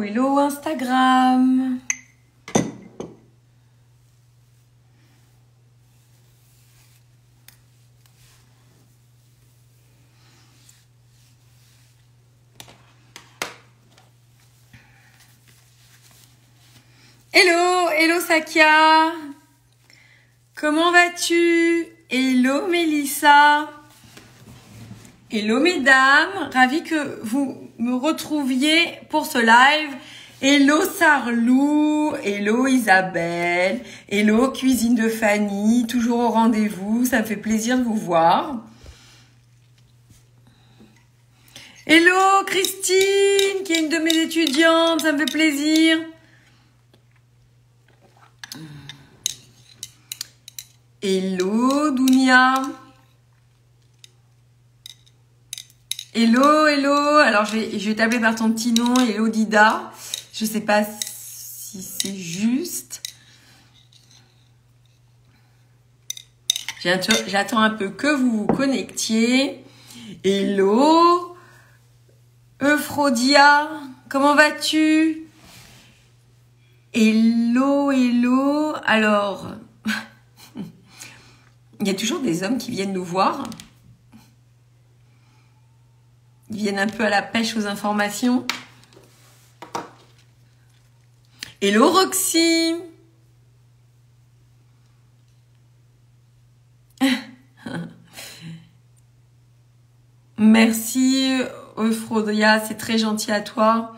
Hello Instagram. Hello Sakia. Comment vas-tu? Hello Mélissa. Hello mesdames, ravie que vous me retrouviez pour ce live. Hello Sarlou, hello Isabelle, hello Cuisine de Fanny, toujours au rendez-vous, ça me fait plaisir de vous voir. Hello Christine, qui est une de mes étudiantes, ça me fait plaisir. Hello Dounia. Hello. Alors, je vais t'appeler par ton petit nom. Hello Dida. Je sais pas si c'est juste. J'attends un peu que vous vous connectiez. Hello. Euphrodia. Comment vas-tu? Hello. Alors, il y a toujours des hommes qui viennent nous voir. Ils viennent un peu à la pêche aux informations. Hello Roxy. Merci Euphrodia, c'est très gentil à toi.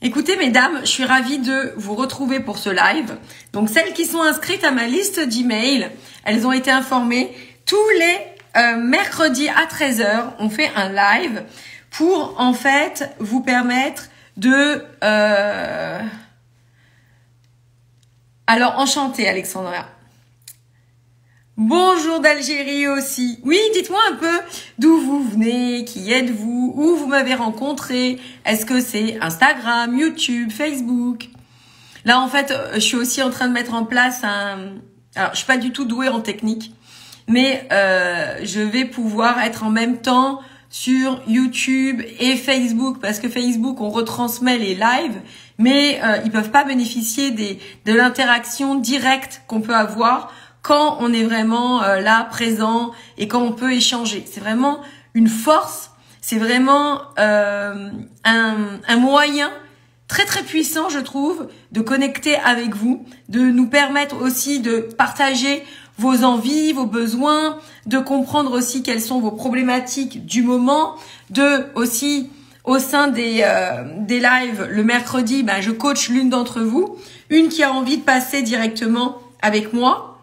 Écoutez mesdames, je suis ravie de vous retrouver pour ce live. Donc celles qui sont inscrites à ma liste d'emails, elles ont été informées. Tous les mercredis à 13 h, on fait un live pour en fait vous permettre de... Alors, enchantée Alexandra. Bonjour d'Algérie aussi. Oui, dites-moi un peu d'où vous venez, qui êtes-vous, où vous m'avez rencontré. Est-ce que c'est Instagram, YouTube, Facebook? Là, en fait, je suis aussi en train de mettre en place un... Alors, je suis pas du tout douée en technique, mais je vais pouvoir être en même temps sur YouTube et Facebook, parce que Facebook, on retransmet les lives, mais ils peuvent pas bénéficier de l'interaction directe qu'on peut avoir quand on est vraiment là, présent, et quand on peut échanger. C'est vraiment une force, c'est vraiment un moyen très très puissant, je trouve, de connecter avec vous, de nous permettre aussi de partager vos envies, vos besoins, de comprendre aussi quelles sont vos problématiques du moment, de aussi au sein des lives le mercredi, je coach l'une d'entre vous, une qui a envie de passer directement avec moi.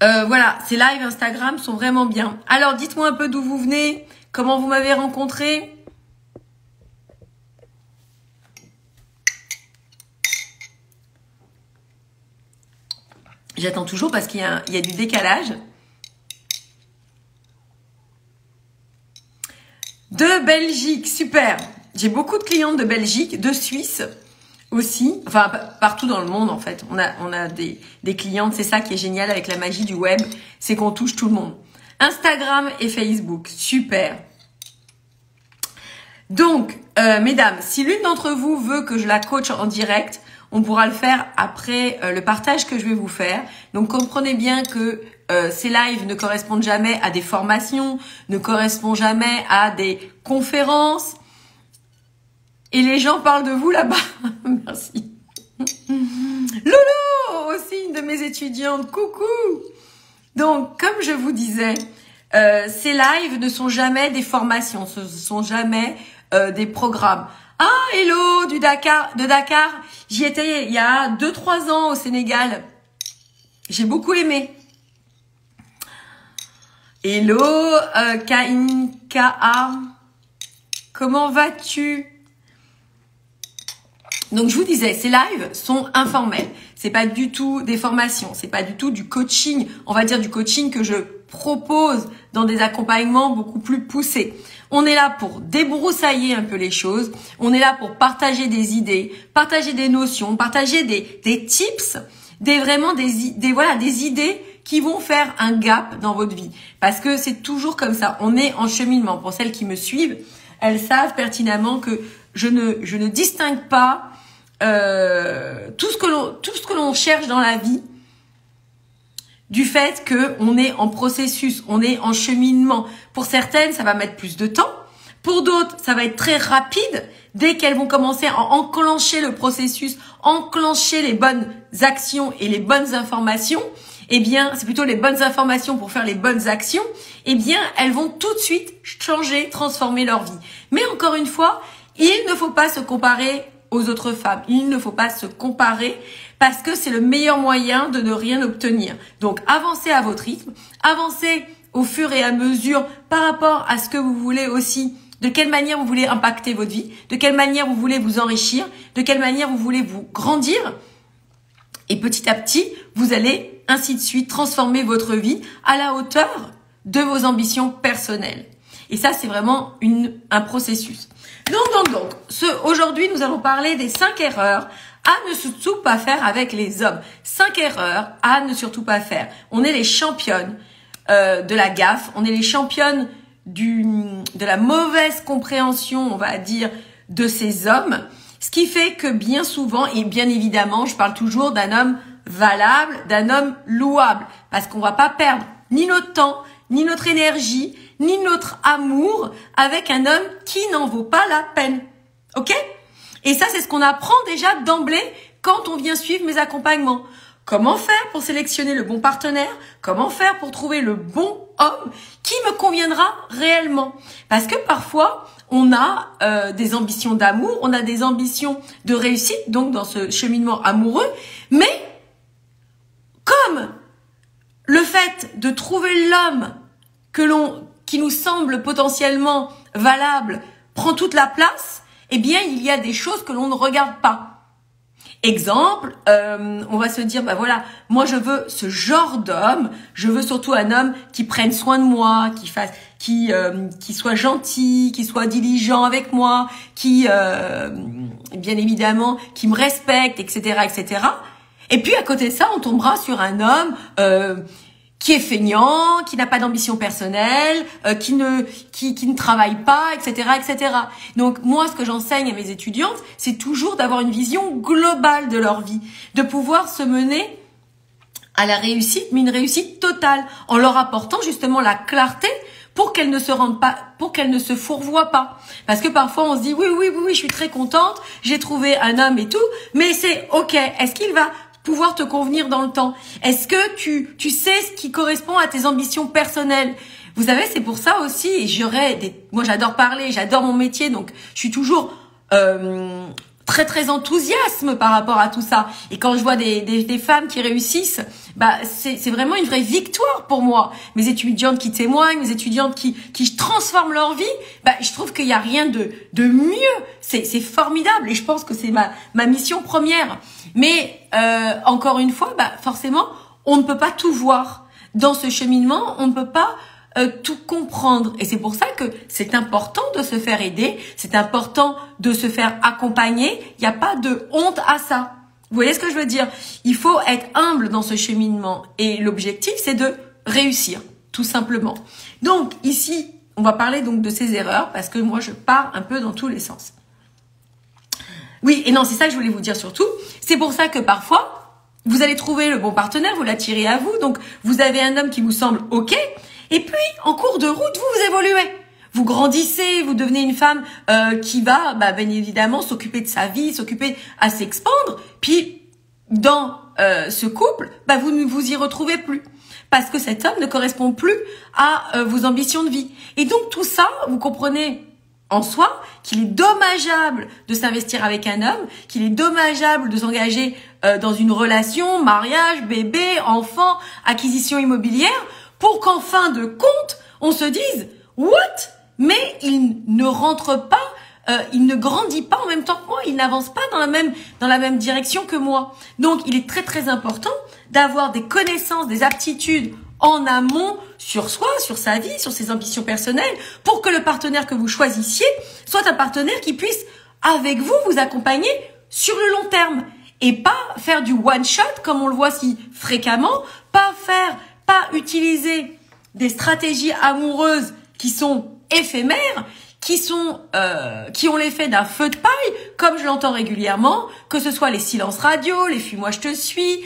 Voilà, ces lives Instagram sont vraiment bien. Alors dites-moi un peu d'où vous venez, comment vous m'avez rencontré. J'attends toujours parce qu'il y a du décalage. De Belgique, super. J'ai beaucoup de clientes de Belgique, de Suisse aussi. Enfin, partout dans le monde en fait. On a des clientes, c'est ça qui est génial avec la magie du web, c'est qu'on touche tout le monde. Instagram et Facebook, super. Donc, mesdames, si l'une d'entre vous veut que je la coach en direct, on pourra le faire après le partage que je vais vous faire. Donc, comprenez bien que ces lives ne correspondent jamais à des formations, ne correspondent jamais à des conférences. Et les gens parlent de vous là-bas. Merci. Loulou, aussi une de mes étudiantes. Coucou. Donc, comme je vous disais, ces lives ne sont jamais des formations, ce sont jamais des programmes. Ah, hello de Dakar. J'y étais il y a 2-3 ans au Sénégal. J'ai beaucoup aimé. Hello Kainkaa. Comment vas-tu? Donc je vous disais, ces lives sont informels. C'est pas du tout des formations, c'est pas du tout du coaching, on va dire du coaching que je propose dans des accompagnements beaucoup plus poussés. On est là pour débroussailler un peu les choses, on est là pour partager des idées, partager des notions, partager des tips, des idées qui vont faire un gap dans votre vie. Parce que c'est toujours comme ça, on est en cheminement. Pour celles qui me suivent, elles savent pertinemment que je ne distingue pas tout ce que l'on cherche dans la vie du fait que on est en processus, on est en cheminement. Pour certaines, ça va mettre plus de temps. Pour d'autres, ça va être très rapide. Dès qu'elles vont commencer à enclencher le processus, enclencher les bonnes actions et les bonnes informations, eh bien, c'est plutôt les bonnes informations pour faire les bonnes actions, eh bien, elles vont tout de suite changer, transformer leur vie. Mais encore une fois, il ne faut pas se comparer aux autres femmes. Il ne faut pas se comparer parce que c'est le meilleur moyen de ne rien obtenir. Donc, avancez à votre rythme, avancez au fur et à mesure par rapport à ce que vous voulez aussi, de quelle manière vous voulez impacter votre vie, de quelle manière vous voulez vous enrichir, de quelle manière vous voulez vous grandir. Et petit à petit, vous allez ainsi de suite transformer votre vie à la hauteur de vos ambitions personnelles. Et ça, c'est vraiment un processus. Donc, aujourd'hui, nous allons parler des 5 erreurs à ne surtout pas faire avec les hommes. 5 erreurs à ne surtout pas faire. On est les championnes de la gaffe, on est les championnes de la mauvaise compréhension, on va dire, de ces hommes. Ce qui fait que bien souvent, et bien évidemment, je parle toujours d'un homme valable, d'un homme louable, parce qu'on va pas perdre ni notre temps, ni notre énergie, ni notre amour avec un homme qui n'en vaut pas la peine. Ok? Et ça, c'est ce qu'on apprend déjà d'emblée quand on vient suivre mes accompagnements. Comment faire pour sélectionner le bon partenaire? Comment faire pour trouver le bon homme qui me conviendra réellement? Parce que parfois, on a des ambitions d'amour, on a des ambitions de réussite, donc dans ce cheminement amoureux, mais comme le fait de trouver l'homme qui nous semble potentiellement valable prend toute la place, eh bien, il y a des choses que l'on ne regarde pas. Exemple, on va se dire, bah voilà, moi je veux ce genre d'homme, je veux surtout un homme qui prenne soin de moi, qui soit gentil, qui soit diligent avec moi, qui, bien évidemment, qui me respecte, etc., etc. Et puis à côté de ça, on tombera sur un homme qui est feignant, qui n'a pas d'ambition personnelle, qui ne travaille pas, etc., etc. Donc moi, ce que j'enseigne à mes étudiantes, c'est toujours d'avoir une vision globale de leur vie, de pouvoir se mener à la réussite, mais une réussite totale, en leur apportant justement la clarté pour qu'elles ne se rendent pas, pour qu'elles ne se fourvoient pas. Parce que parfois on se dit oui, je suis très contente, j'ai trouvé un homme et tout, mais c'est ok. Est-ce qu'il va pouvoir te convenir dans le temps? Est-ce que tu sais ce qui correspond à tes ambitions personnelles? Vous savez, c'est pour ça aussi, et moi j'adore parler, j'adore mon métier, donc je suis toujours très enthousiasme par rapport à tout ça. Et quand je vois des femmes qui réussissent, bah c'est vraiment une vraie victoire pour moi. Mes étudiantes qui témoignent, mes étudiantes qui transforment leur vie, bah je trouve qu'il y a rien de mieux. C'est formidable et je pense que c'est ma mission première. Mais encore une fois, bah forcément, on ne peut pas tout voir dans ce cheminement. On ne peut pas tout comprendre. Et c'est pour ça que c'est important de se faire aider, c'est important de se faire accompagner. Il n'y a pas de honte à ça. Vous voyez ce que je veux dire? Il faut être humble dans ce cheminement. Et l'objectif, c'est de réussir, tout simplement. Donc, ici, on va parler donc de ces erreurs, parce que moi, je pars un peu dans tous les sens. Oui, et non, c'est ça que je voulais vous dire surtout. C'est pour ça que parfois, vous allez trouver le bon partenaire, vous l'attirez à vous. Donc, vous avez un homme qui vous semble OK. Et puis, en cours de route, vous évoluez. Vous grandissez, vous devenez une femme qui va, bien évidemment, s'occuper de sa vie, s'occuper à s'expandre. Puis, dans ce couple, vous ne vous y retrouvez plus. Parce que cet homme ne correspond plus à vos ambitions de vie. Et donc, tout ça, vous comprenez en soi qu'il est dommageable de s'investir avec un homme, qu'il est dommageable de s'engager dans une relation, mariage, bébé, enfant, acquisition immobilière, pour qu'en fin de compte, on se dise « What ?» Mais il ne rentre pas, il ne grandit pas en même temps que moi, il n'avance pas dans la même direction que moi. Donc, il est très important d'avoir des connaissances, des aptitudes en amont sur soi, sur sa vie, sur ses ambitions personnelles, pour que le partenaire que vous choisissiez soit un partenaire qui puisse, avec vous, vous accompagner sur le long terme. Et pas faire du one shot, comme on le voit si fréquemment, pas utiliser des stratégies amoureuses qui sont éphémères, qui ont l'effet d'un feu de paille, comme je l'entends régulièrement, que ce soit les silences radio, les fuis-moi je te suis,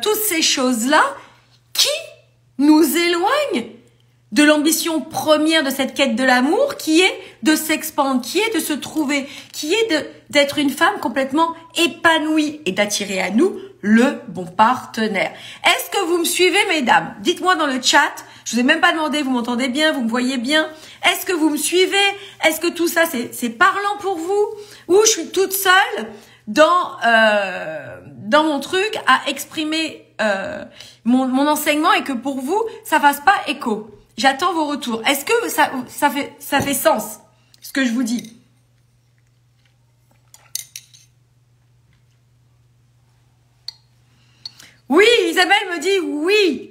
toutes ces choses-là qui nous éloignent de l'ambition première de cette quête de l'amour, qui est de s'expandre, qui est de se trouver, qui est d'être une femme complètement épanouie et d'attirer à nous le bon partenaire. Est-ce que vous me suivez, mesdames? Dites-moi dans le chat. Je vous ai même pas demandé, vous m'entendez bien, vous me voyez bien? Est-ce que vous me suivez? Est-ce que tout ça, c'est parlant pour vous? Ou je suis toute seule dans mon truc à exprimer mon enseignement et que pour vous, ça fasse pas écho? J'attends vos retours. Est-ce que ça fait sens, ce que je vous dis? Oui, Isabelle me dit oui.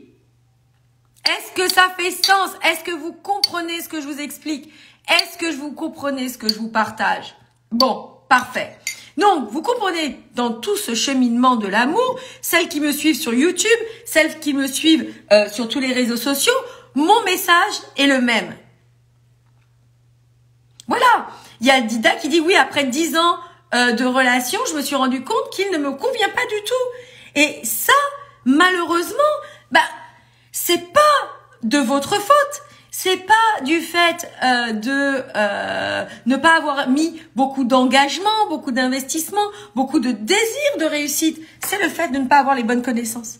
Est-ce que ça fait sens? Est-ce que vous comprenez ce que je vous explique? Est-ce que vous comprenez ce que je vous partage? Bon, parfait. Donc, vous comprenez dans tout ce cheminement de l'amour, celles qui me suivent sur YouTube, celles qui me suivent sur tous les réseaux sociaux, mon message est le même. Voilà. Il y a Dida qui dit oui, après 10 ans de relation, je me suis rendu compte qu'il ne me convient pas du tout. Et ça, malheureusement, c'est pas de votre faute. C'est pas du fait de ne pas avoir mis beaucoup d'engagement, beaucoup d'investissement, beaucoup de désir de réussite. C'est le fait de ne pas avoir les bonnes connaissances.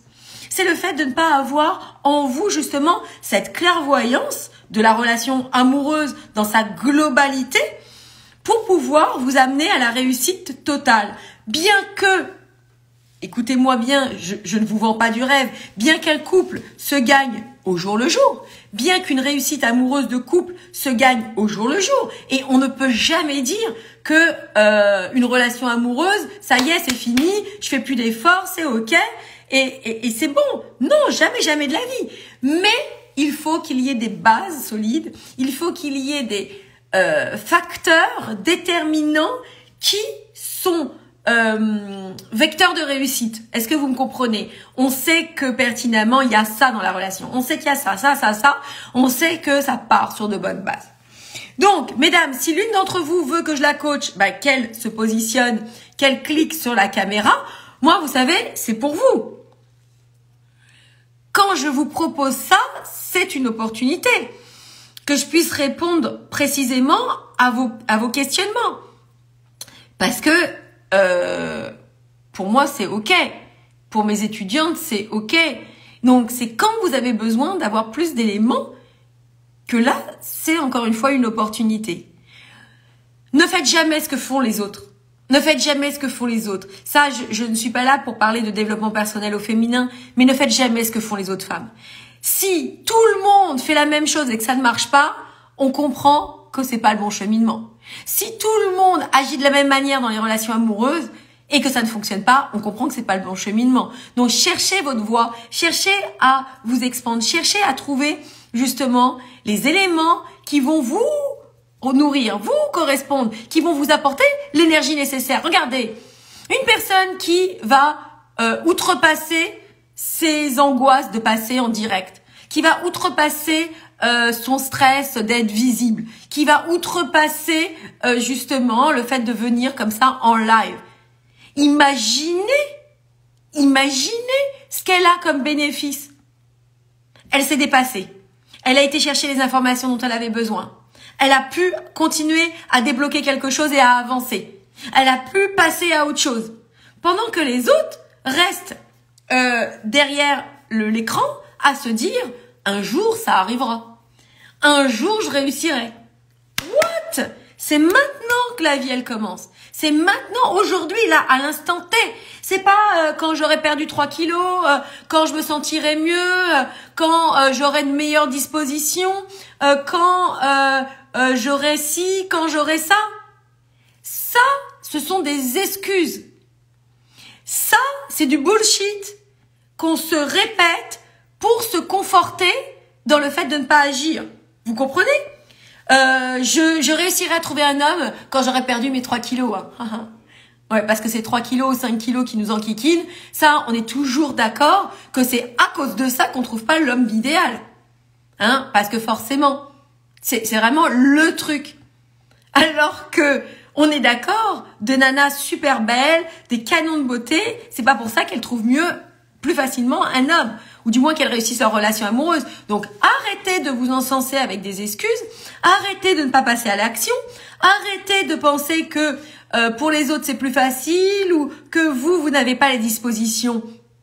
C'est le fait de ne pas avoir en vous justement cette clairvoyance de la relation amoureuse dans sa globalité pour pouvoir vous amener à la réussite totale. Bien que, écoutez-moi bien, je ne vous vends pas du rêve, bien qu'un couple se gagne au jour le jour, bien qu'une réussite amoureuse de couple se gagne au jour le jour, et on ne peut jamais dire que une relation amoureuse, ça y est, c'est fini, je fais plus d'efforts, c'est ok, et c'est bon. Non, jamais de la vie. Mais il faut qu'il y ait des bases solides, il faut qu'il y ait des facteurs déterminants qui sont vecteur de réussite. Est-ce que vous me comprenez? On sait que pertinemment il y a ça dans la relation. On sait qu'il y a ça. On sait que ça part sur de bonnes bases. Donc, mesdames, si l'une d'entre vous veut que je la coach, qu'elle se positionne, qu'elle clique sur la caméra. Moi, vous savez, c'est pour vous. Quand je vous propose ça, c'est une opportunité que je puisse répondre précisément à vos questionnements. Parce que pour moi, c'est OK. Pour mes étudiantes, c'est OK. Donc, c'est quand vous avez besoin d'avoir plus d'éléments que là, c'est encore une fois une opportunité. Ne faites jamais ce que font les autres. Ne faites jamais ce que font les autres. Ça, je ne suis pas là pour parler de développement personnel au féminin, mais ne faites jamais ce que font les autres femmes. Si tout le monde fait la même chose et que ça ne marche pas, on comprend que c'est pas le bon cheminement. Si tout le monde agit de la même manière dans les relations amoureuses et que ça ne fonctionne pas, on comprend que c'est pas le bon cheminement. Donc cherchez votre voie, cherchez à vous expandre, cherchez à trouver justement les éléments qui vont vous nourrir, vous correspondre, qui vont vous apporter l'énergie nécessaire. Regardez, une personne qui va outrepasser ses angoisses de passer en direct, qui va outrepasser son stress d'être visible, qui va outrepasser justement le fait de venir comme ça en live. Imaginez ce qu'elle a comme bénéfice. Elle s'est dépassée. Elle a été chercher les informations dont elle avait besoin. Elle a pu continuer à débloquer quelque chose et à avancer. Elle a pu passer à autre chose. Pendant que les autres restent derrière l'écran à se dire « Un jour, ça arrivera. Un jour, je réussirai. » What? C'est maintenant que la vie, elle commence. C'est maintenant, aujourd'hui, là, à l'instant T. C'est pas quand j'aurai perdu 3 kilos, quand je me sentirai mieux, quand j'aurai de meilleures dispositions, quand j'aurai ci, quand j'aurai ça. Ça, ce sont des excuses. Ça, c'est du bullshit qu'on se répète pour se conforter dans le fait de ne pas agir. Vous comprenez? Je réussirai à trouver un homme quand j'aurai perdu mes 3 kilos. Hein. Ouais, parce que c'est 3 kilos ou 5 kilos qui nous enquiquinent. Ça, on est toujours d'accord que c'est à cause de ça qu'on trouve pas l'homme idéal. Hein? Parce que forcément, c'est vraiment le truc. Alors que on est d'accord, de nanas super belles, des canons de beauté, c'est pas pour ça qu'elles trouvent mieux, plus facilement un homme, ou du moins qu'elles réussissent leur relation amoureuse. Donc arrêtez de vous encenser avec des excuses, arrêtez de ne pas passer à l'action, arrêtez de penser que pour les autres c'est plus facile ou que vous n'avez pas les dispositions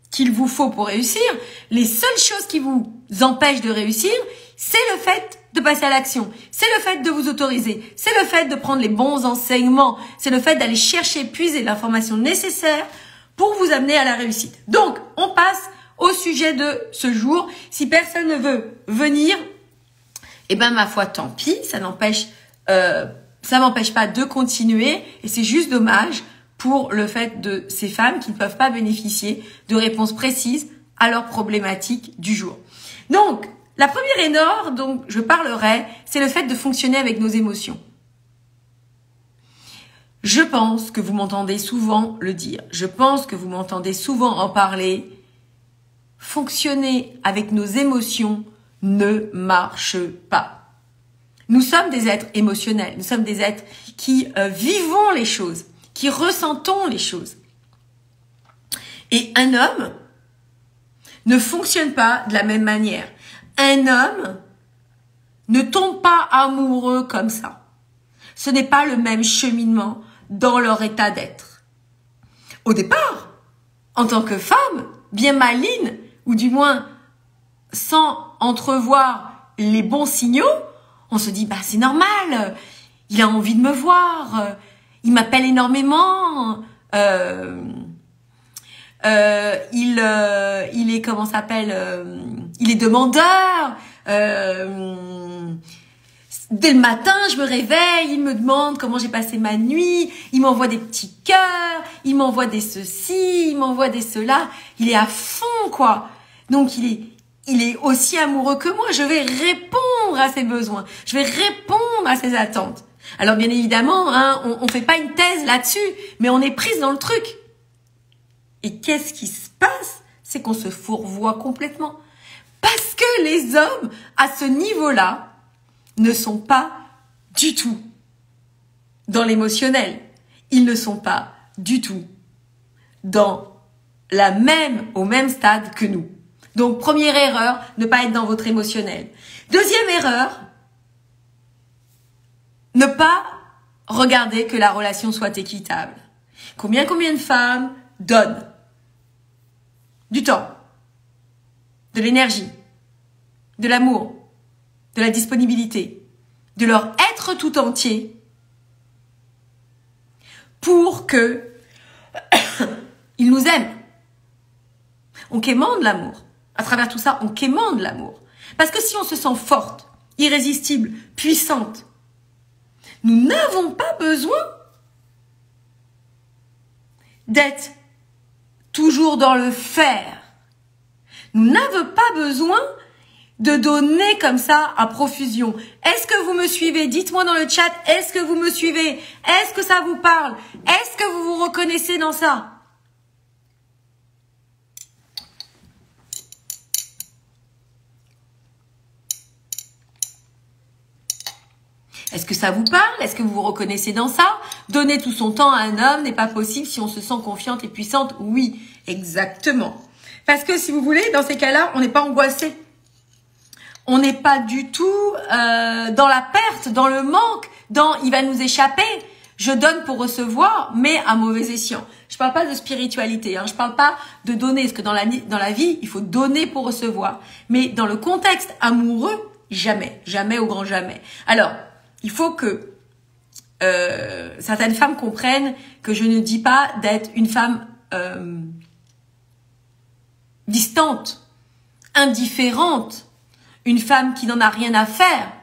qu'il vous faut pour réussir. Les seules choses qui vous empêchent de réussir, c'est le fait de passer à l'action, c'est le fait de vous autoriser, c'est le fait de prendre les bons enseignements, c'est le fait d'aller chercher, puiser l'information nécessaire pour vous amener à la réussite. Donc, on passe au sujet de ce jour. Si personne ne veut venir, eh ben ma foi, tant pis, ça m'empêche pas de continuer et c'est juste dommage pour le fait de ces femmes qui ne peuvent pas bénéficier de réponses précises à leurs problématiques du jour. Donc, la première erreur dont je parlerai, c'est le fait de fonctionner avec nos émotions. Je pense que vous m'entendez souvent le dire. Je pense que vous m'entendez souvent en parler. Fonctionner avec nos émotions ne marche pas. Nous sommes des êtres émotionnels. Nous sommes des êtres qui vivons les choses, qui ressentons les choses. Et un homme ne fonctionne pas de la même manière. Un homme ne tombe pas amoureux comme ça. Ce n'est pas le même cheminement dans leur état d'être. Au départ, en tant que femme, bien maligne, ou du moins sans entrevoir les bons signaux, on se dit, bah c'est normal, il a envie de me voir, il m'appelle énormément, il est, comment s'appelle, il est demandeur, dès le matin, je me réveille, il me demande comment j'ai passé ma nuit, il m'envoie des petits cœurs, il m'envoie des ceci, il m'envoie des cela. Il est à fond, quoi. Donc, il est aussi amoureux que moi. Je vais répondre à ses besoins. Je vais répondre à ses attentes. Alors, bien évidemment, hein, on fait pas une thèse là-dessus, mais on est prise dans le truc. Et qu'est-ce qui se passe? C'est qu'on se fourvoie complètement. Parce que les hommes, à ce niveau-là, ne sont pas du tout dans l'émotionnel. Ils ne sont pas du tout au même stade que nous. Donc, première erreur, ne pas être dans votre émotionnel. Deuxième erreur, ne pas regarder que la relation soit équitable. Combien de femmes donnent du temps, de l'énergie, de l'amour, de la disponibilité, de leur être tout entier pour que ils nous aiment. On quémande l'amour. À travers tout ça, on quémande l'amour. Parce que si on se sent forte, irrésistible, puissante, nous n'avons pas besoin d'être toujours dans le faire. Nous n'avons pas besoin de donner comme ça à profusion. Est-ce que vous me suivez? Dites-moi dans le chat, est-ce que vous me suivez? Est-ce que ça vous parle? Est-ce que vous vous reconnaissez dans ça? Est-ce que ça vous parle? Est-ce que vous vous reconnaissez dans ça? Donner tout son temps à un homme n'est pas possible si on se sent confiante et puissante. Oui, exactement. Parce que si vous voulez, dans ces cas-là, on n'est pas angoissé. On n'est pas du tout dans la perte, dans le manque, dans il va nous échapper. Je donne pour recevoir, mais à mauvais escient. Je parle pas de spiritualité, hein. Je parle pas de donner, parce que dans la vie, il faut donner pour recevoir. Mais dans le contexte amoureux, jamais, jamais au grand jamais. Alors, il faut que certaines femmes comprennent que je ne dis pas d'être une femme distante, indifférente, une femme qui n'en a rien à faire.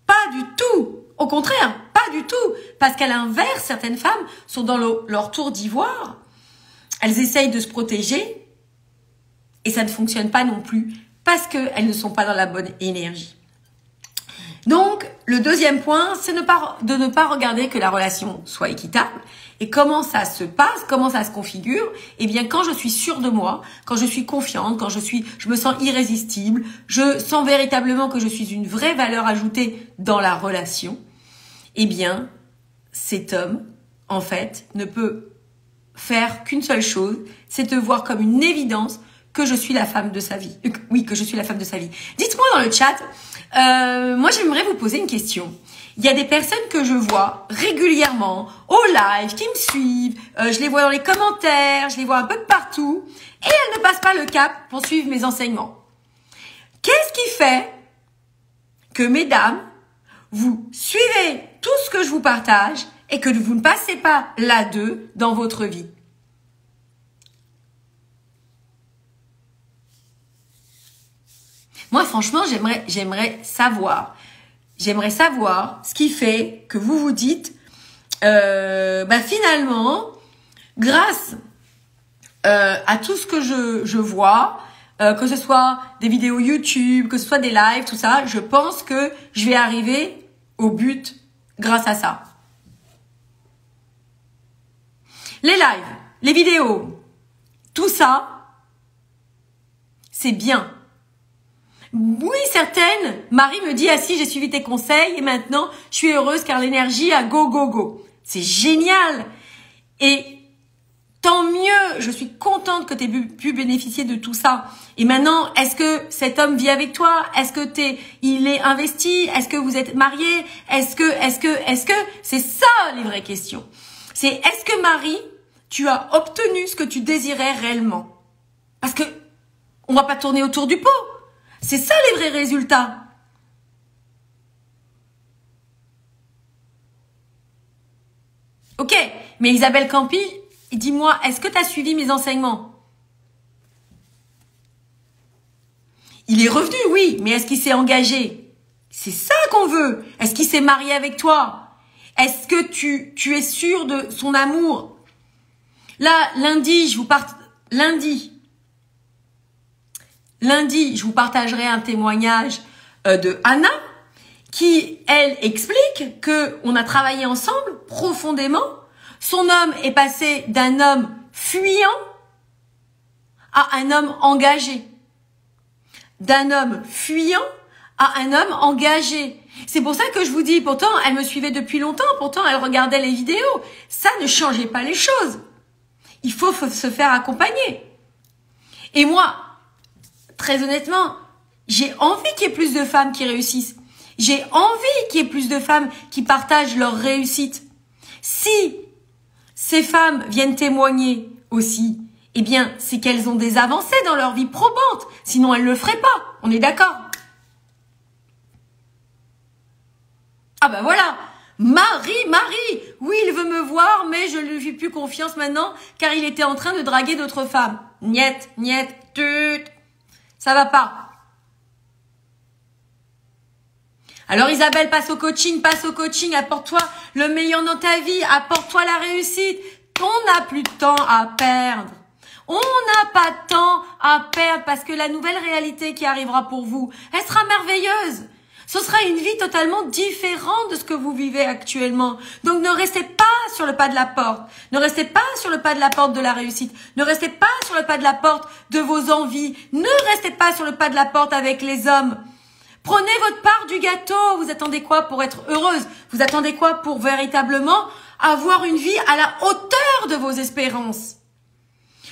Pas du tout. Au contraire, pas du tout. Parce qu'à l'inverse, certaines femmes sont dans leur tour d'ivoire. Elles essayent de se protéger et ça ne fonctionne pas non plus parce qu'elles ne sont pas dans la bonne énergie. Donc, le deuxième point, c'est de ne pas regarder que la relation soit équitable. Et comment ça se passe, comment ça se configure? Eh bien, quand je suis sûre de moi, quand je suis confiante, quand je me sens irrésistible, je sens véritablement que je suis une vraie valeur ajoutée dans la relation, eh bien, cet homme, en fait, ne peut faire qu'une seule chose, c'est te voir comme une évidence que je suis la femme de sa vie. Oui, que je suis la femme de sa vie. Dites-moi dans le chat, moi j'aimerais vous poser une question. Il y a des personnes que je vois régulièrement au live, qui me suivent, je les vois dans les commentaires, je les vois un peu de partout, et elles ne passent pas le cap pour suivre mes enseignements. Qu'est-ce qui fait que, mesdames, vous suivez tout ce que je vous partage et que vous ne passez pas la 2 dans votre vie? Moi, franchement, j'aimerais savoir. J'aimerais savoir ce qui fait que vous vous dites, finalement, grâce à tout ce que je vois, que ce soit des vidéos YouTube, que ce soit des lives, tout ça, je pense que je vais arriver au but grâce à ça. Les lives, les vidéos, tout ça, c'est bien. Oui, certaines, Marie me dit, ah si, j'ai suivi tes conseils et maintenant, je suis heureuse car l'énergie a go, go, go. C'est génial. Et tant mieux, je suis contente que tu aies pu bénéficier de tout ça. Et maintenant, est-ce que cet homme vit avec toi? Est-ce que il est investi? Est-ce que vous êtes mariés? Est-ce que, c'est ça les vraies questions. C'est est-ce que Marie, tu as obtenu ce que tu désirais réellement? Parce que, on va pas tourner autour du pot. C'est ça les vrais résultats. Ok, mais Isabelle Campi, dis-moi, est-ce que tu as suivi mes enseignements? Il est revenu, oui, mais est-ce qu'il s'est engagé? C'est ça qu'on veut. Est-ce qu'il s'est marié avec toi? Est-ce que tu es sûr de son amour? Là, lundi, je vous partagerai un témoignage de Anna qui, elle, explique que on a travaillé ensemble profondément. Son homme est passé d'un homme fuyant à un homme engagé. D'un homme fuyant à un homme engagé. C'est pour ça que je vous dis, pourtant, elle me suivait depuis longtemps, pourtant, elle regardait les vidéos. Ça ne changeait pas les choses. Il faut se faire accompagner. Et moi, très honnêtement, j'ai envie qu'il y ait plus de femmes qui réussissent. J'ai envie qu'il y ait plus de femmes qui partagent leur réussite. Si ces femmes viennent témoigner aussi, eh bien, c'est qu'elles ont des avancées dans leur vie probante. Sinon, elles ne le feraient pas. On est d'accord? Ah ben voilà. Marie, oui, il veut me voir, mais je ne lui fais plus confiance maintenant, car il était en train de draguer d'autres femmes. Niet, tut. Ça va pas. Alors Isabelle, passe au coaching, apporte-toi le meilleur dans ta vie, apporte-toi la réussite. On n'a plus de temps à perdre. On n'a pas de temps à perdre parce que la nouvelle réalité qui arrivera pour vous, elle sera merveilleuse. Ce sera une vie totalement différente de ce que vous vivez actuellement. Donc ne restez pas sur le pas de la porte. Ne restez pas sur le pas de la porte de la réussite. Ne restez pas sur le pas de la porte de vos envies. Ne restez pas sur le pas de la porte avec les hommes. Prenez votre part du gâteau. Vous attendez quoi pour être heureuse? Vous attendez quoi pour véritablement avoir une vie à la hauteur de vos espérances?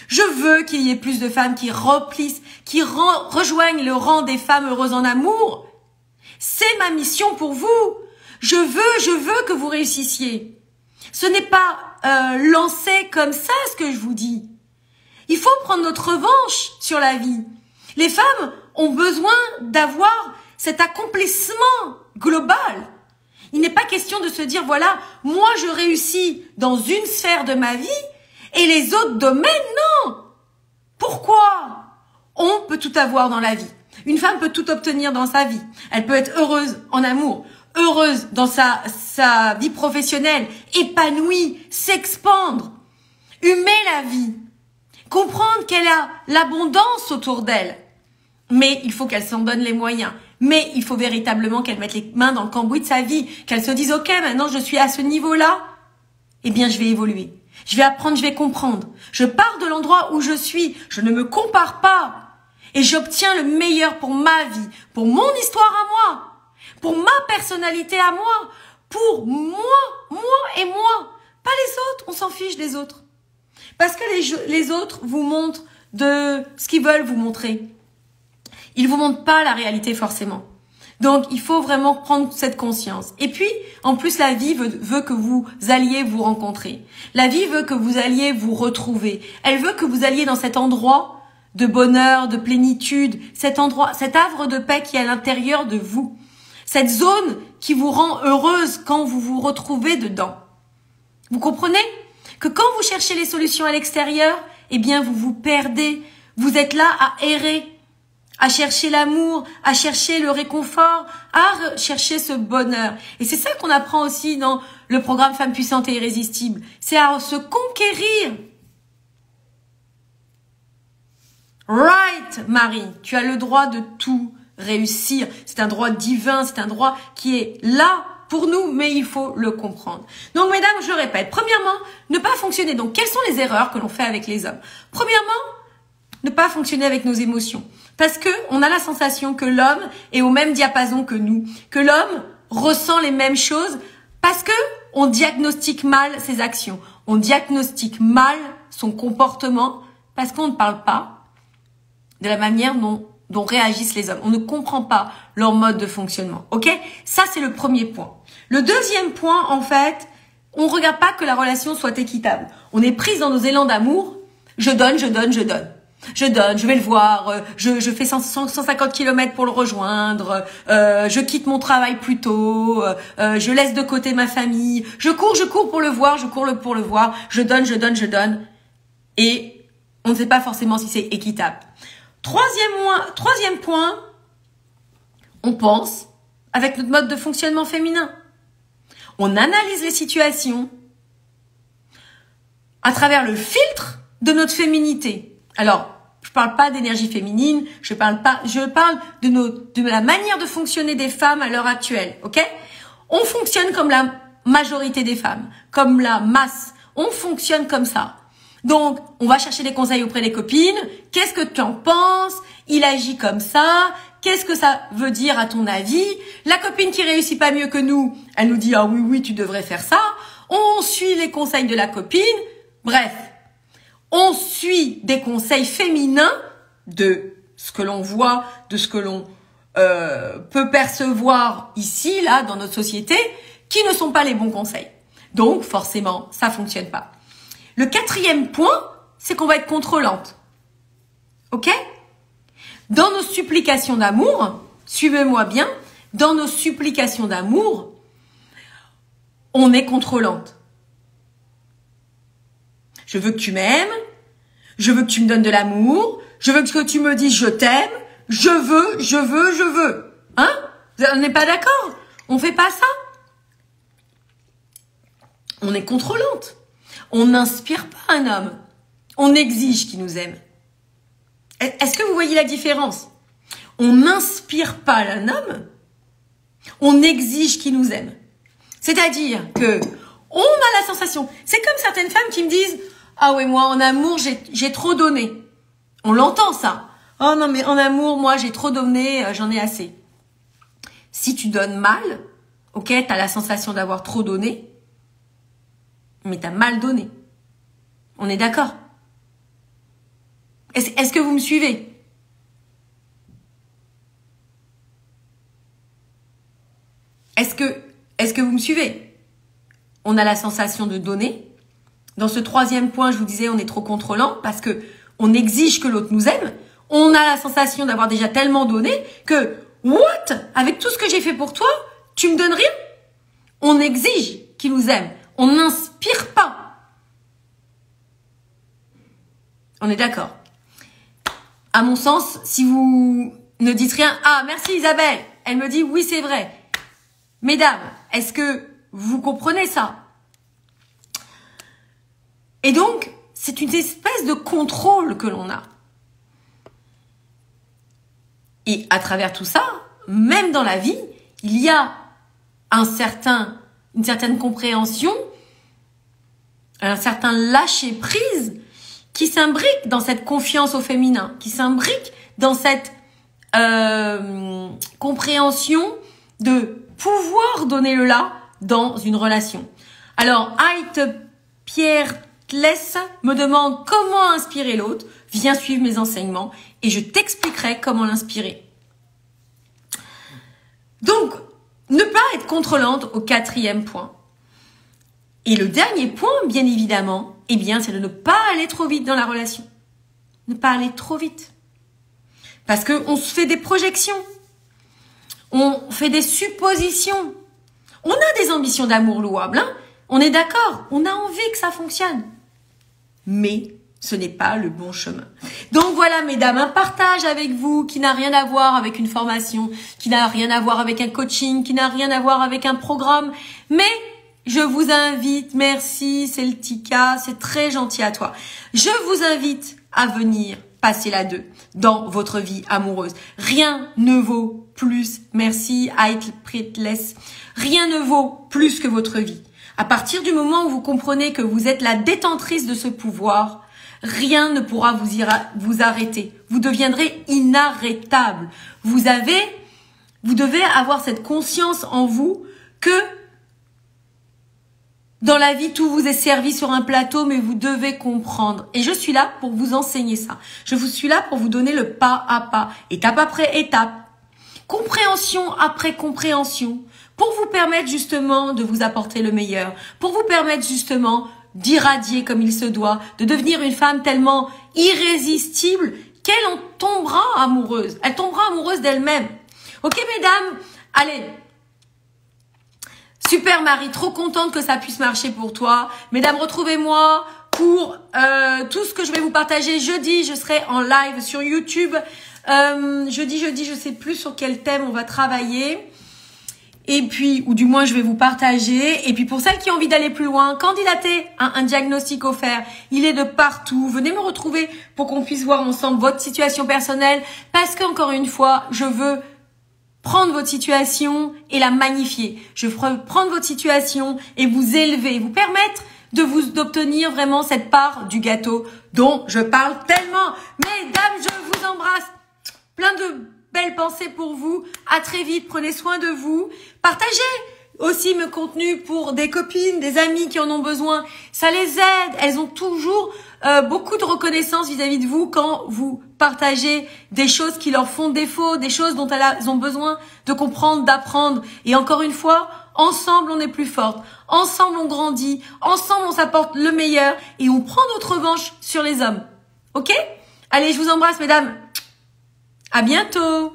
Je veux qu'il y ait plus de femmes qui replissent, qui rejoignent le rang des femmes heureuses en amour. C'est ma mission pour vous. Je veux que vous réussissiez. Ce n'est pas lancé comme ça ce que je vous dis. Il faut prendre notre revanche sur la vie. Les femmes ont besoin d'avoir cet accomplissement global. Il n'est pas question de se dire, voilà, moi je réussis dans une sphère de ma vie et les autres domaines, non. Pourquoi? On peut tout avoir dans la vie. Une femme peut tout obtenir dans sa vie. Elle peut être heureuse en amour, heureuse dans sa vie professionnelle, épanouie, s'expandre, humer la vie, comprendre qu'elle a l'abondance autour d'elle. Mais il faut qu'elle s'en donne les moyens. Mais il faut véritablement qu'elle mette les mains dans le cambouis de sa vie, qu'elle se dise, ok, maintenant je suis à ce niveau-là, eh bien je vais évoluer. Je vais apprendre, je vais comprendre. Je pars de l'endroit où je suis. Je ne me compare pas. Et j'obtiens le meilleur pour ma vie, pour mon histoire à moi, pour ma personnalité à moi, pour moi et moi. Pas les autres, on s'en fiche des autres. Parce que les autres vous montrent de ce qu'ils veulent vous montrer. Ils vous montrent pas la réalité forcément. Donc, il faut vraiment prendre cette conscience. Et puis, en plus, la vie veut que vous alliez vous rencontrer. La vie veut que vous alliez vous retrouver. Elle veut que vous alliez dans cet endroit de bonheur, de plénitude, cet endroit, cet havre de paix qui est à l'intérieur de vous. Cette zone qui vous rend heureuse quand vous vous retrouvez dedans. Vous comprenez que quand vous cherchez les solutions à l'extérieur, eh bien, vous vous perdez. Vous êtes là à errer, à chercher l'amour, à chercher le réconfort, à chercher ce bonheur. Et c'est ça qu'on apprend aussi dans le programme Femmes puissantes et irrésistibles. C'est à se conquérir. Right, Marie, tu as le droit de tout réussir. C'est un droit divin, c'est un droit qui est là pour nous, mais il faut le comprendre. Donc, mesdames, je répète. Premièrement, ne pas fonctionner. Donc, quelles sont les erreurs que l'on fait avec les hommes? Premièrement, ne pas fonctionner avec nos émotions. Parce que on a la sensation que l'homme est au même diapason que nous, que l'homme ressent les mêmes choses parce que on diagnostique mal ses actions, on diagnostique mal son comportement parce qu'on ne parle pas de la manière dont réagissent les hommes. On ne comprend pas leur mode de fonctionnement. Ok? Ça, c'est le premier point. Le deuxième point, en fait, on regarde pas que la relation soit équitable. On est prise dans nos élans d'amour. Je donne, je donne, je donne. Je donne, je vais le voir, je fais 150 km pour le rejoindre, je quitte mon travail plus tôt, je laisse de côté ma famille, je cours pour le voir, je cours pour le voir, je donne, je donne, je donne. Et on ne sait pas forcément si c'est équitable. Troisième point, on pense avec notre mode de fonctionnement féminin. On analyse les situations à travers le filtre de notre féminité. Alors, je parle pas d'énergie féminine, je parle de la manière de fonctionner des femmes à l'heure actuelle, ok? On fonctionne comme la majorité des femmes, comme la masse. On fonctionne comme ça. Donc, on va chercher des conseils auprès des copines. Qu'est-ce que tu en penses? Il agit comme ça. Qu'est-ce que ça veut dire à ton avis? La copine qui réussit pas mieux que nous, elle nous dit, ah oui, oui, tu devrais faire ça. On suit les conseils de la copine. Bref. On suit des conseils féminins de ce que l'on voit, de ce que l'on peut percevoir ici, là, dans notre société, qui ne sont pas les bons conseils. Donc, forcément, ça fonctionne pas. Le quatrième point, c'est qu'on va être contrôlante. Ok? Dans nos supplications d'amour, suivez-moi bien, dans nos supplications d'amour, on est contrôlante. Je veux que tu m'aimes, je veux que tu me donnes de l'amour, je veux que tu me dises je t'aime, je veux. Hein? On n'est pas d'accord? On fait pas ça? On est contrôlante. On n'inspire pas un homme. On exige qu'il nous aime. Est-ce que vous voyez la différence? On n'inspire pas un homme. On exige qu'il nous aime. C'est-à-dire que on a la sensation. C'est comme certaines femmes qui me disent ah ouais, moi, en amour, j'ai trop donné. On l'entend, ça. Oh non, mais en amour, moi, j'ai trop donné, j'en ai assez. Si tu donnes mal, ok, t'as la sensation d'avoir trop donné, mais t'as mal donné. On est d'accord? Est-ce que vous me suivez? Est-ce que vous me suivez? On a la sensation de donner. Dans ce troisième point, je vous disais, on est trop contrôlant parce que on exige que l'autre nous aime. On a la sensation d'avoir déjà tellement donné que, what? Avec tout ce que j'ai fait pour toi, tu me donnes rien? On exige qu'il nous aime. On n'inspire pas. On est d'accord? À mon sens, si vous ne dites rien, ah, merci Isabelle. Elle me dit, oui, c'est vrai. Mesdames, est-ce que vous comprenez ça? Et donc, c'est une espèce de contrôle que l'on a. Et à travers tout ça, même dans la vie, il y a une certaine compréhension, un certain lâcher-prise qui s'imbrique dans cette confiance au féminin, qui s'imbrique dans cette compréhension de pouvoir donner le là, dans une relation. Alors, Pierre Tless me demande comment inspirer l'autre. Viens suivre mes enseignements et je t'expliquerai comment l'inspirer. Donc, ne pas être contrôlante au 4e point. Et le dernier point, bien évidemment, eh bien, c'est de ne pas aller trop vite dans la relation. Ne pas aller trop vite. Parce qu'on se fait des projections. On fait des suppositions. On a des ambitions d'amour louables, hein. On est d'accord. On a envie que ça fonctionne. Mais ce n'est pas le bon chemin. Donc voilà, mesdames, un partage avec vous qui n'a rien à voir avec une formation, qui n'a rien à voir avec un coaching, qui n'a rien à voir avec un programme. Mais je vous invite, merci Celtica, c'est très gentil à toi. Je vous invite à venir passer la 2 dans votre vie amoureuse. Rien ne vaut plus, merci Pritless, rien ne vaut plus que votre vie. À partir du moment où vous comprenez que vous êtes la détentrice de ce pouvoir, rien ne pourra vous arrêter. Vous deviendrez inarrêtable. Vous devez avoir cette conscience en vous que dans la vie, tout vous est servi sur un plateau, mais vous devez comprendre. Et je suis là pour vous enseigner ça. Je suis là pour vous donner le pas à pas, étape après étape, compréhension après compréhension, pour vous permettre justement de vous apporter le meilleur, pour vous permettre justement d'irradier comme il se doit, de devenir une femme tellement irrésistible qu'elle en tombera amoureuse. Elle tombera amoureuse d'elle-même. Ok, mesdames? Allez. Super Marie, trop contente que ça puisse marcher pour toi. Mesdames, retrouvez-moi pour tout ce que je vais vous partager. Jeudi, je serai en live sur YouTube. Jeudi, je sais plus sur quel thème on va travailler. Et puis, ou du moins, je vais vous partager. Et puis, pour celles qui ont envie d'aller plus loin, candidatez à un diagnostic offert. Il est de partout. Venez me retrouver pour qu'on puisse voir ensemble votre situation personnelle. Parce qu'encore une fois, je veux prendre votre situation et la magnifier. Je veux prendre votre situation et vous élever, vous permettre d'obtenir vraiment cette part du gâteau dont je parle tellement. Mesdames, je vous embrasse. Plein de belles pensées pour vous. À très vite. Prenez soin de vous. Partagez aussi mes contenus pour des copines, des amis qui en ont besoin. Ça les aide. Elles ont toujours beaucoup de reconnaissance vis-à-vis de vous quand vous partagez des choses qui leur font défaut, des choses dont elles ont besoin de comprendre, d'apprendre. Et encore une fois, ensemble, on est plus fortes. Ensemble, on grandit. Ensemble, on s'apporte le meilleur et on prend notre revanche sur les hommes. Ok? Allez, je vous embrasse, mesdames. À bientôt.